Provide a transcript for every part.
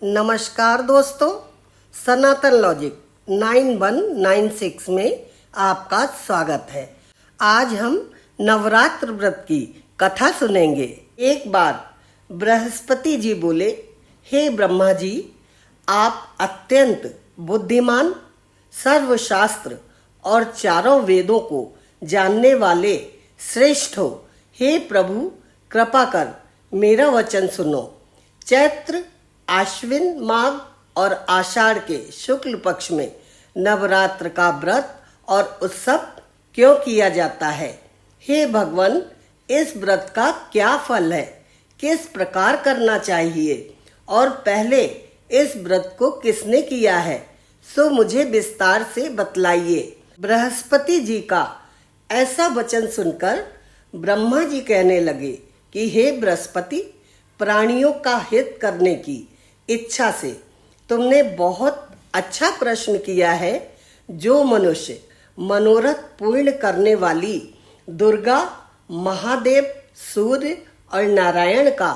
नमस्कार दोस्तों, सनातन लॉजिक 9196 में आपका स्वागत है। आज हम नवरात्र व्रत की कथा सुनेंगे। एक बार बृहस्पति जी बोले, हे ब्रह्मा जी, आप अत्यंत बुद्धिमान, सर्वशास्त्र और चारों वेदों को जानने वाले श्रेष्ठ हो। हे प्रभु, कृपा कर मेरा वचन सुनो। चैत्र, आश्विन माघ और आषाढ़ के शुक्ल पक्ष में नवरात्र का व्रत और उत्सव क्यों किया जाता है? हे भगवान, इस व्रत का क्या फल है? किस प्रकार करना चाहिए? और पहले इस व्रत को किसने किया है, सो मुझे विस्तार से बतलाइए। बृहस्पति जी का ऐसा वचन सुनकर ब्रह्मा जी कहने लगे कि हे बृहस्पति, प्राणियों का हित करने की इच्छा से तुमने बहुत अच्छा प्रश्न किया है। जो मनुष्य मनोरथ पूर्ण करने वाली दुर्गा, महादेव, सूर्य और नारायण का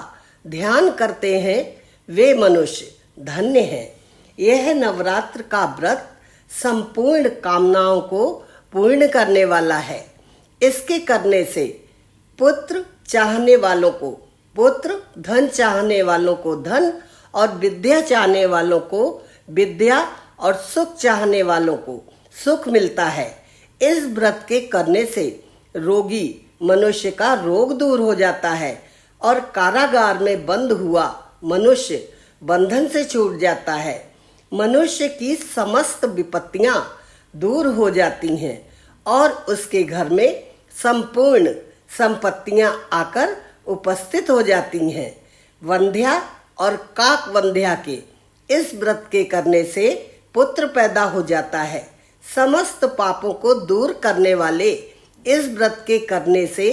ध्यान करते हैं, वे मनुष्य धन्य हैं। यह नवरात्र का व्रत संपूर्ण कामनाओं को पूर्ण करने वाला है। इसके करने से पुत्र चाहने वालों को पुत्र, धन चाहने वालों को धन और विद्या चाहने वालों को विद्या और सुख चाहने वालों को सुख मिलता है। इस व्रत के करने से रोगी मनुष्य का रोग दूर हो जाता है और कारागार में बंद हुआ मनुष्य बंधन से छूट जाता है। मनुष्य की समस्त विपत्तियां दूर हो जाती हैं और उसके घर में संपूर्ण संपत्तियां आकर उपस्थित हो जाती हैं। वंध्या और काक वंध्या के इस व्रत के करने से पुत्र पैदा हो जाता है। समस्त पापों को दूर करने वाले इस व्रत के करने से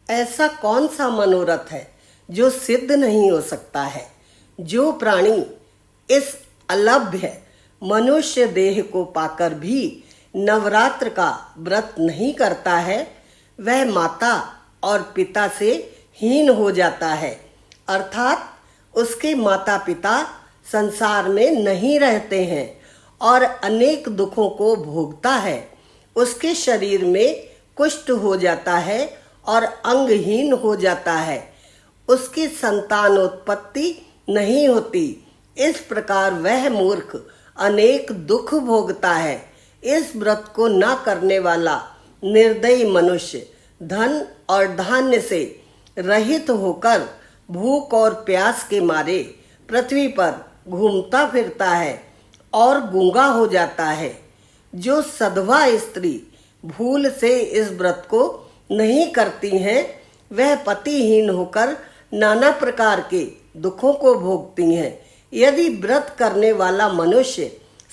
ऐसा कौन सा मनोरथ है जो सिद्ध नहीं हो सकता है? जो प्राणी इस अलभ्य मनुष्य देह को पाकर भी नवरात्र का व्रत नहीं करता है, वह माता और पिता से हीन हो जाता है। अर्थात उसके माता पिता संसार में नहीं रहते हैं और अनेक दुखों को भोगता है। उसके शरीर में कुष्ठ हो जाता है और अंगहीन हो जाता है। उसकी संतानोत्पत्ति नहीं होती। इस प्रकार वह मूर्ख अनेक दुख भोगता है। इस व्रत को न करने वाला निर्दयी मनुष्य धन और धान्य से रहित होकर भूख और प्यास के मारे पृथ्वी पर घूमता फिरता है और गूंगा हो जाता है। जो सधवा स्त्री भूल से इस व्रत को नहीं करती हैं, वह पतिहीन होकर नाना प्रकार के दुखों को भोगती हैं। यदि व्रत करने वाला मनुष्य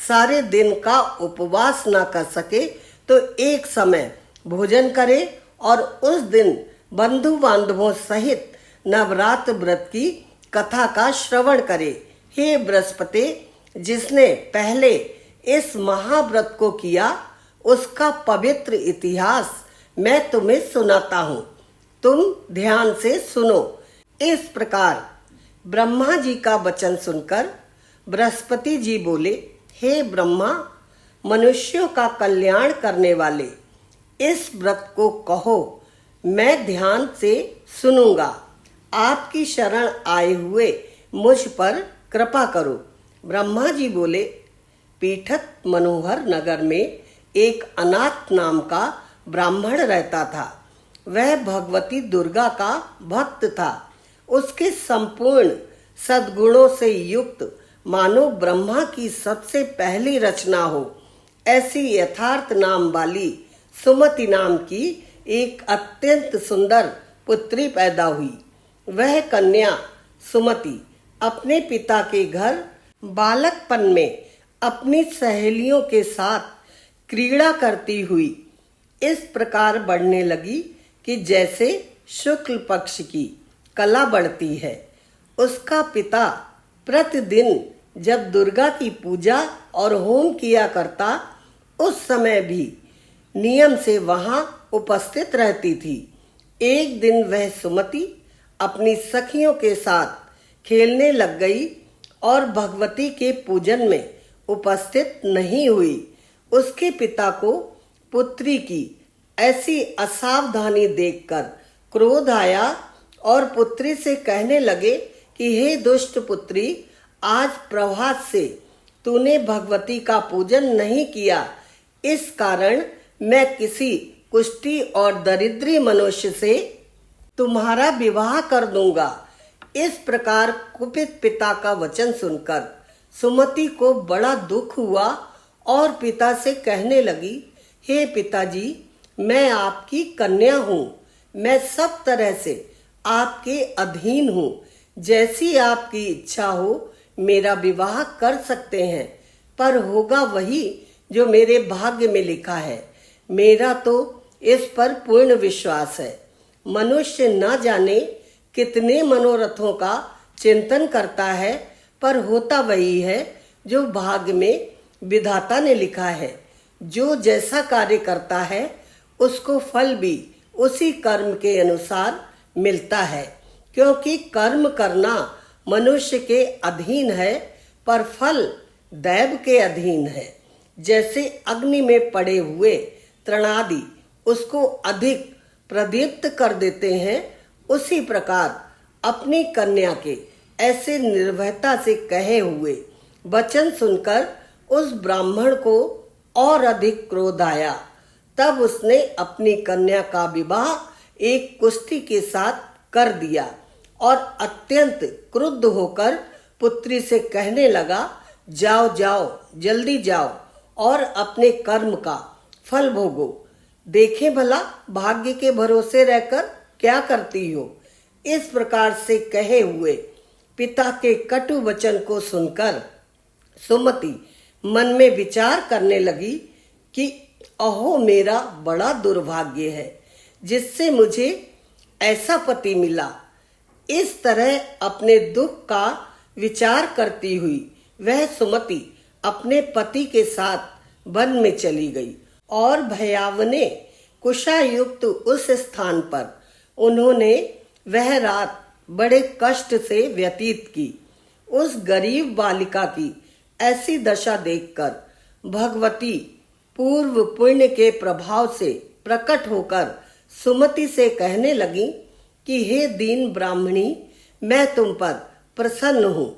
सारे दिन का उपवास न कर सके तो एक समय भोजन करे और उस दिन बंधु बांधवों सहित नवरात्र व्रत की कथा का श्रवण करे। हे बृहस्पति, जिसने पहले इस महाव्रत को किया, उसका पवित्र इतिहास मैं तुम्हें सुनाता हूँ। तुम ध्यान से सुनो। इस प्रकार ब्रह्मा जी का वचन सुनकर बृहस्पति जी बोले, हे ब्रह्मा, मनुष्यों का कल्याण करने वाले इस व्रत को कहो, मैं ध्यान से सुनूंगा। आपकी शरण आए हुए मुझ पर कृपा करो। ब्रह्मा जी बोले, पीठत मनोहर नगर में एक अनाथ नाम का ब्राह्मण रहता था। वह भगवती दुर्गा का भक्त था। उसके संपूर्ण सद्गुणों से युक्त मानो ब्रह्मा की सबसे पहली रचना हो ऐसी यथार्थ नाम वाली सुमति नाम की एक अत्यंत सुंदर पुत्री पैदा हुई। वह कन्या सुमति अपने पिता के घर बालकपन में अपनी सहेलियों के साथ क्रीड़ा करती हुई इस प्रकार बढ़ने लगी कि जैसे शुक्ल पक्ष की कला बढ़ती है। उसका पिता प्रतिदिन जब दुर्गा की पूजा और होम किया करता, उस समय भी नियम से वहां उपस्थित रहती थी। एक दिन वह सुमति अपनी सखियों के साथ खेलने लग गई और भगवती के पूजन में उपस्थित नहीं हुई। उसके पिता को पुत्री की ऐसी असावधानी देखकर क्रोध आया और पुत्री से कहने लगे कि हे दुष्ट पुत्री, आज प्रभात से तूने भगवती का पूजन नहीं किया, इस कारण मैं किसी कुष्ठी और दरिद्री मनुष्य से तुम्हारा विवाह कर दूंगा। इस प्रकार कुपित पिता का वचन सुनकर सुमति को बड़ा दुख हुआ और पिता से कहने लगी, हे पिताजी, मैं आपकी कन्या हूँ, मैं सब तरह से आपके अधीन हूँ, जैसी आपकी इच्छा हो मेरा विवाह कर सकते हैं, पर होगा वही जो मेरे भाग्य में लिखा है। मेरा तो इस पर पूर्ण विश्वास है। मनुष्य न जाने कितने मनोरथों का चिंतन करता है, पर होता वही है जो भाग्य में विधाता ने लिखा है। जो जैसा कार्य करता है उसको फल भी उसी कर्म के अनुसार मिलता है, क्योंकि कर्म करना मनुष्य के अधीन है, पर फल दैव के अधीन है। जैसे अग्नि में पड़े हुए तृणादि उसको अधिक प्रदीप्त कर देते हैं, उसी प्रकार अपनी कन्या के ऐसे निर्भयता से कहे हुए वचन सुनकर उस ब्राह्मण को और अधिक क्रोध आया। तब उसने अपनी कन्या का विवाह एक कुष्ठी के साथ कर दिया और अत्यंत क्रुद्ध होकर पुत्री से कहने लगा, जाओ जाओ, जल्दी जाओ और अपने कर्म का फल भोगो। देखें भला भाग्य के भरोसे रहकर क्या करती हो। इस प्रकार से कहे हुए पिता के कटु वचन को सुनकर सुमति मन में विचार करने लगी कि अहो, मेरा बड़ा दुर्भाग्य है जिससे मुझे ऐसा पति मिला। इस तरह अपने दुख का विचार करती हुई वह सुमति अपने पति के साथ वन में चली गई और भयावने कुशायुक्त उस स्थान पर उन्होंने वह रात बड़े कष्ट से व्यतीत की। उस गरीब बालिका की ऐसी दशा देखकर भगवती पूर्व पुण्य के प्रभाव से प्रकट होकर सुमति से कहने लगी कि हे दीन ब्राह्मणी, मैं तुम पर प्रसन्न हूँ।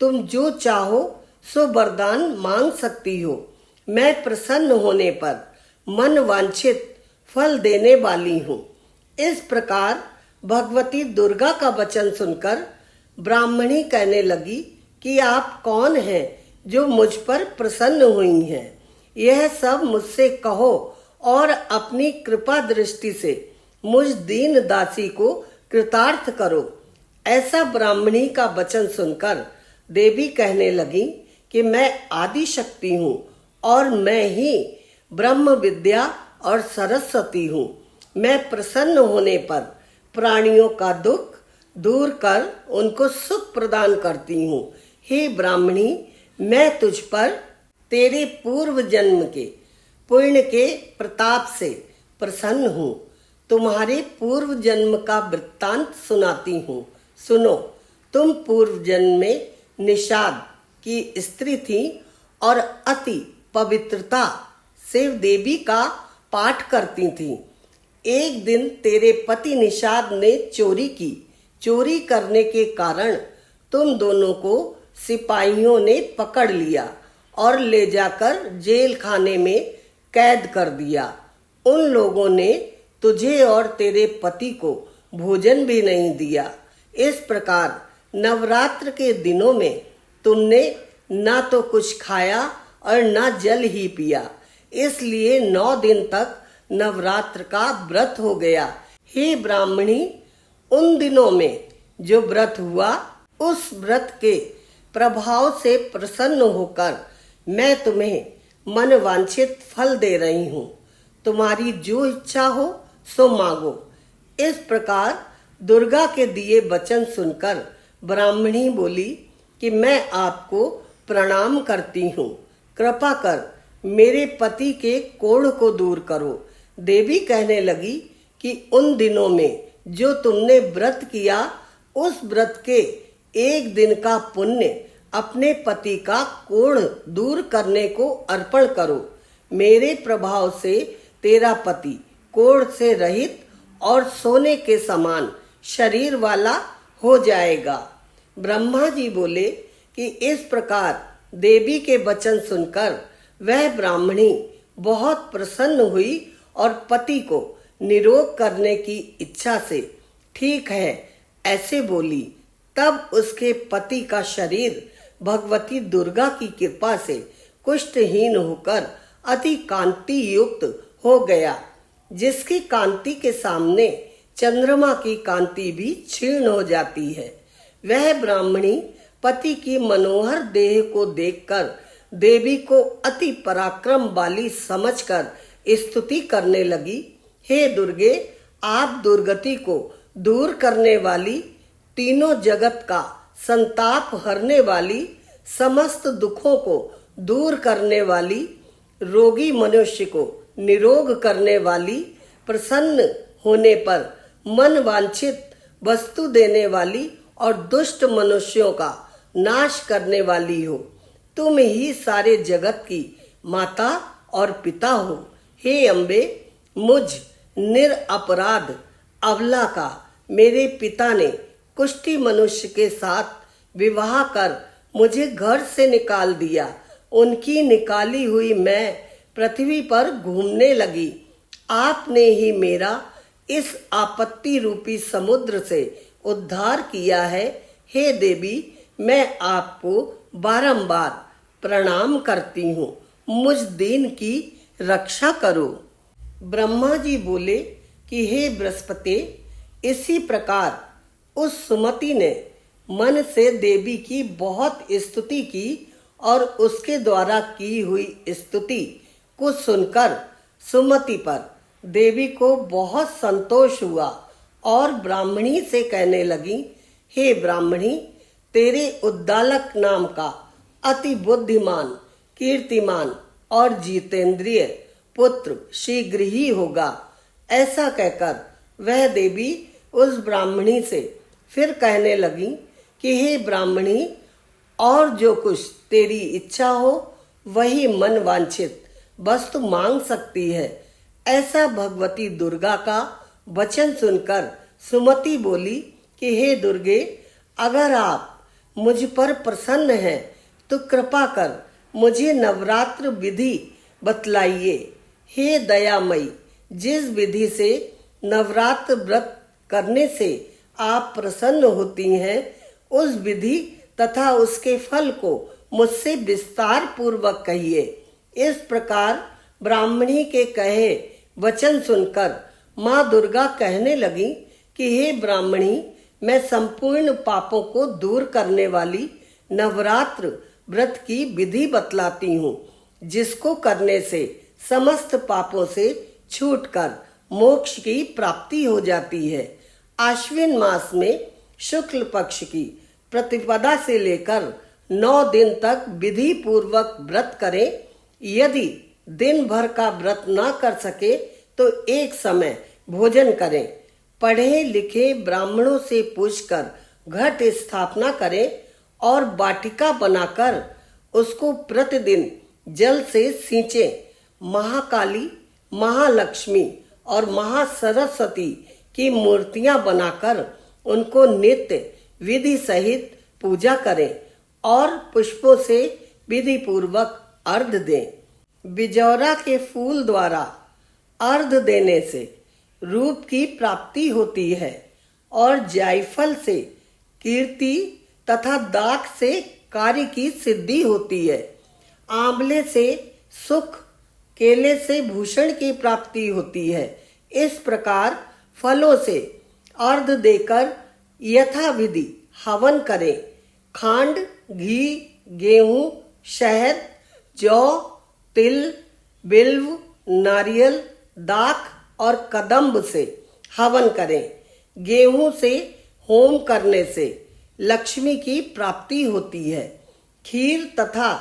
तुम जो चाहो सो वरदान मांग सकती हो। मैं प्रसन्न होने पर मन वांछित फल देने वाली हूँ। इस प्रकार भगवती दुर्गा का वचन सुनकर ब्राह्मणी कहने लगी कि आप कौन हैं जो मुझ पर प्रसन्न हुई हैं? यह सब मुझसे कहो और अपनी कृपा दृष्टि से मुझ दीन दासी को कृतार्थ करो। ऐसा ब्राह्मणी का वचन सुनकर देवी कहने लगी कि मैं आदि शक्ति हूँ और मैं ही ब्रह्म विद्या और सरस्वती हूँ। मैं प्रसन्न होने पर प्राणियों का दुख दूर कर उनको सुख प्रदान करती हूँ। हे ब्राह्मणी, मैं तुझ पर तेरे पूर्व जन्म के पुण्य के प्रताप से प्रसन्न हूँ। तुम्हारे पूर्व जन्म का वृत्तांत सुनाती हूँ, सुनो। तुम पूर्व जन्म में निषाद की स्त्री थी और अति पवित्रता से देवी का पाठ करती थी। एक दिन तेरे पति निषाद ने चोरी की। चोरी करने के कारण तुम दोनों को सिपाहियों ने पकड़ लिया और ले जाकर जेल खाने में कैद कर दिया। उन लोगों ने तुझे और तेरे पति को भोजन भी नहीं दिया। इस प्रकार नवरात्र के दिनों में तुमने ना तो कुछ खाया और ना जल ही पिया, इसलिए 9 दिन तक नवरात्र का व्रत हो गया। हे ब्राह्मणी, उन दिनों में जो व्रत हुआ, उस व्रत के प्रभाव से प्रसन्न होकर मैं तुम्हें मन वांछित फल दे रही हूँ। तुम्हारी जो इच्छा हो सो मांगो। इस प्रकार दुर्गा के दिए वचन सुनकर ब्राह्मणी बोली कि मैं आपको प्रणाम करती हूँ। कृपा कर मेरे पति के कोढ़ को दूर करो। देवी कहने लगी कि उन दिनों में जो तुमने व्रत किया, उस व्रत के एक दिन का पुण्य अपने पति का कोढ़ दूर करने को अर्पण करो। मेरे प्रभाव से तेरा पति कोढ़ से रहित और सोने के समान शरीर वाला हो जाएगा। ब्रह्मा जी बोले कि इस प्रकार देवी के वचन सुनकर वह ब्राह्मणी बहुत प्रसन्न हुई और पति को निरोग करने की इच्छा से ठीक है ऐसे बोली। तब उसके पति का शरीर भगवती दुर्गा की कृपा से कुष्ठहीन होकर अति कांति युक्त हो गया, जिसकी कांति के सामने चंद्रमा की कांति भी क्षीण हो जाती है। वह ब्राह्मणी पति की मनोहर देह को देखकर देवी को अति पराक्रम वाली समझकर स्तुति करने लगी। हे दुर्गे, आप दुर्गति को दूर करने वाली, तीनों जगत का संताप हरने वाली, समस्त दुखों को दूर करने वाली, रोगी मनुष्य को निरोग करने वाली, प्रसन्न होने पर मन वांछित वस्तु देने वाली और दुष्ट मनुष्यों का नाश करने वाली हो। तुम ही सारे जगत की माता और पिता हो। हे अम्बे, मुझ निरपराध अबला का मेरे पिता ने कुष्ठी मनुष्य के साथ विवाह कर मुझे घर से निकाल दिया। उनकी निकाली हुई मैं पृथ्वी पर घूमने लगी। आपने ही मेरा इस आपत्ति रूपी समुद्र से उद्धार किया है। हे देवी, मैं आपको बारंबार प्रणाम करती हूँ। मुझ दीन की रक्षा करो। ब्रह्मा जी बोले कि हे बृहस्पति, इसी प्रकार उस सुमति ने मन से देवी की बहुत स्तुति की और उसके द्वारा की हुई स्तुति को सुनकर सुमति पर देवी को बहुत संतोष हुआ और ब्राह्मणी से कहने लगी, हे ब्राह्मणी, तेरे उद्दालक नाम का अति बुद्धिमान, कीर्तिमान और जितेंद्रिय पुत्र शीघ्र ही होगा। ऐसा कहकर वह देवी उस ब्राह्मणी से फिर कहने लगी कि हे ब्राह्मणी, और जो कुछ तेरी इच्छा हो वही मन वांछित वस्तु मांग सकती है। ऐसा भगवती दुर्गा का वचन सुनकर सुमति बोली कि हे दुर्गे, अगर आप मुझ पर प्रसन्न हैं तो कृपा कर मुझे नवरात्र विधि बतलाइए। हे दयामयी, जिस विधि से नवरात्र व्रत करने से आप प्रसन्न होती हैं, उस विधि तथा उसके फल को मुझसे विस्तार पूर्वक कहिए। इस प्रकार ब्राह्मणी के कहे वचन सुनकर माँ दुर्गा कहने लगी कि हे ब्राह्मणी, मैं संपूर्ण पापों को दूर करने वाली नवरात्र व्रत की विधि बतलाती हूँ, जिसको करने से समस्त पापों से छूटकर मोक्ष की प्राप्ति हो जाती है। आश्विन मास में शुक्ल पक्ष की प्रतिपदा से लेकर 9 दिन तक विधि पूर्वक व्रत करें। यदि दिन भर का व्रत न कर सके तो एक समय भोजन करें। पढ़े लिखे ब्राह्मणों से पूछकर घट स्थापना करें और वाटिका बनाकर उसको प्रतिदिन जल से सींचें। महाकाली, महालक्ष्मी और महासरस्वती की मूर्तियां बनाकर उनको नित्य विधि सहित पूजा करें और पुष्पों से विधि पूर्वक अर्घ दें। बिजौरा के फूल द्वारा अर्घ देने से रूप की प्राप्ति होती है और जायफल से कीर्ति तथा दाख से कार्य की सिद्धि होती है। आंवले से सुख, केले से भूषण की प्राप्ति होती है। इस प्रकार फलों से अर्घ देकर यथाविधि हवन करें। खांड, घी, गेहूं, शहद, जौ, तिल, बिल्व, नारियल, दाख और कदम्ब से हवन करें। गेहूं से होम करने से लक्ष्मी की प्राप्ति होती है। खीर तथा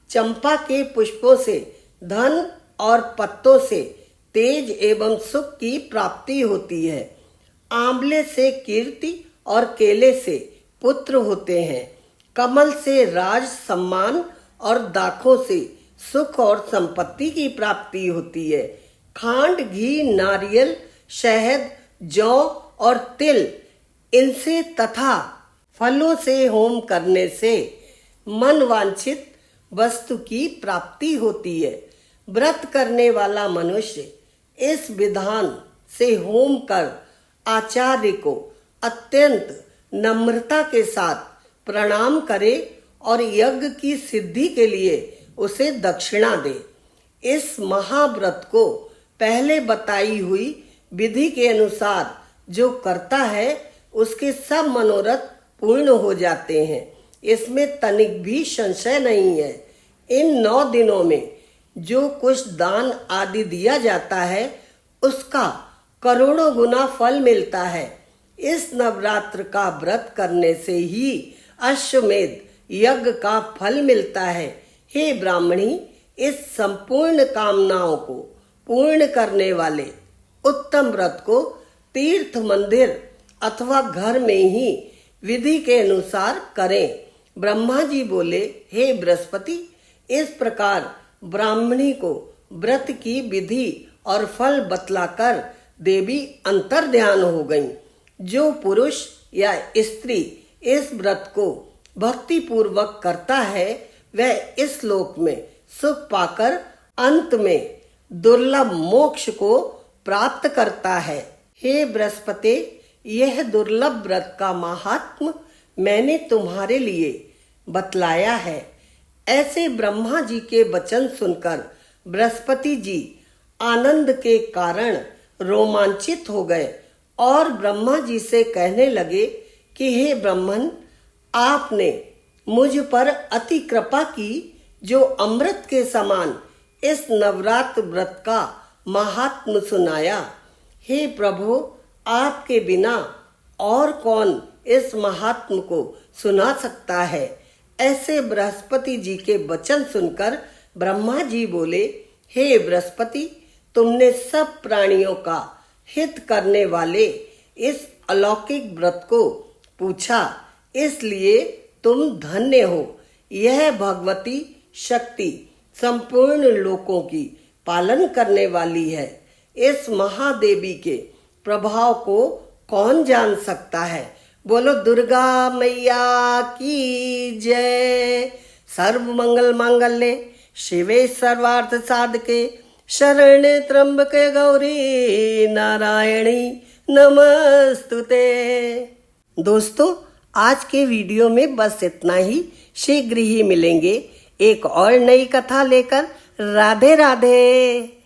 चंपा के पुष्पों से धन और पत्तों से तेज एवं सुख की प्राप्ति होती है। आंवले से कीर्ति और केले से पुत्र होते हैं। कमल से राज सम्मान और दाखों से सुख और संपत्ति की प्राप्ति होती है। खांड, घी, नारियल, शहद, जौ और तिल, इनसे तथा फलों से होम करने से मन वांछित वस्तु की प्राप्ति होती है। व्रत करने वाला मनुष्य इस विधान से होम कर आचार्य को अत्यंत नम्रता के साथ प्रणाम करे और यज्ञ की सिद्धि के लिए उसे दक्षिणा दे। इस महाव्रत को पहले बताई हुई विधि के अनुसार जो करता है उसके सब मनोरथ पूर्ण हो जाते हैं। इसमें तनिक भी संशय नहीं है। इन 9 दिनों में जो कुछ दान आदि दिया जाता है उसका करोड़ों गुना फल मिलता है। इस नवरात्र का व्रत करने से ही अश्वमेध यज्ञ का फल मिलता है। हे ब्राह्मणी, इस संपूर्ण कामनाओं को पूर्ण करने वाले उत्तम व्रत को तीर्थ, मंदिर अथवा घर में ही विधि के अनुसार करें। ब्रह्मा जी बोले, हे बृहस्पति, इस प्रकार ब्राह्मणी को व्रत की विधि और फल बतलाकर देवी अंतर ध्यान हो गईं। जो पुरुष या स्त्री इस व्रत को भक्ति पूर्वक करता है वह इस लोक में सुख पाकर अंत में दुर्लभ मोक्ष को प्राप्त करता है। हे बृहस्पति, यह दुर्लभ व्रत का महात्म मैंने तुम्हारे लिए बतलाया है। ऐसे ब्रह्मा जी के वचन सुनकर बृहस्पति जी आनंद के कारण रोमांचित हो गए और ब्रह्मा जी से कहने लगे कि हे ब्रह्मन, आपने मुझ पर अति कृपा की जो अमृत के समान इस नवरात्र व्रत का महात्म सुनाया। हे प्रभु, आपके बिना और कौन इस महात्म को सुना सकता है। ऐसे बृहस्पति जी के वचन सुनकर ब्रह्मा जी बोले, हे बृहस्पति, तुमने सब प्राणियों का हित करने वाले इस अलौकिक व्रत को पूछा, इसलिए तुम धन्य हो। यह भगवती शक्ति संपूर्ण लोकों की पालन करने वाली है। इस महादेवी के प्रभाव को कौन जान सकता है। बोलो दुर्गा मैया की जय। सर्व मंगल मांगल्ये शिवे सर्वार्थ साधके शरण्ये त्र्यंबके गौरी नारायणी नमस्तुते। दोस्तों, आज के वीडियो में बस इतना ही। शीघ्र ही मिलेंगे एक और नई कथा लेकर। राधे राधे।